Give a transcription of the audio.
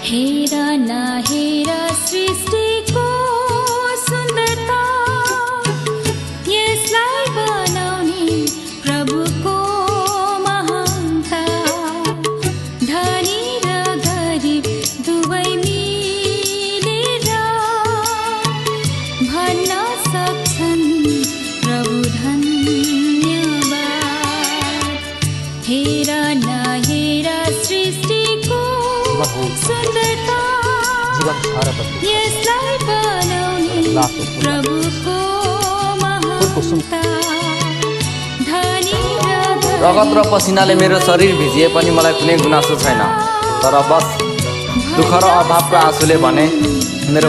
हेर नहेर सृष्टिको सुन्दरता, यसलाई बनाउने प्रभुको महानता। धनी र गरिब दुवै मिलेर भन्न सक्छन् प्रभु धन्यवाद। हेर नहेर सृष्टिको सुन्दरता, यसलाई बनाउने प्रभुको महानता। रगत र पसिनाले मेरो शरीर भिजिए पनि मलाई कुनै गुनासो छैन, तर बस दुःख र अभावको आँसुले भने मेरो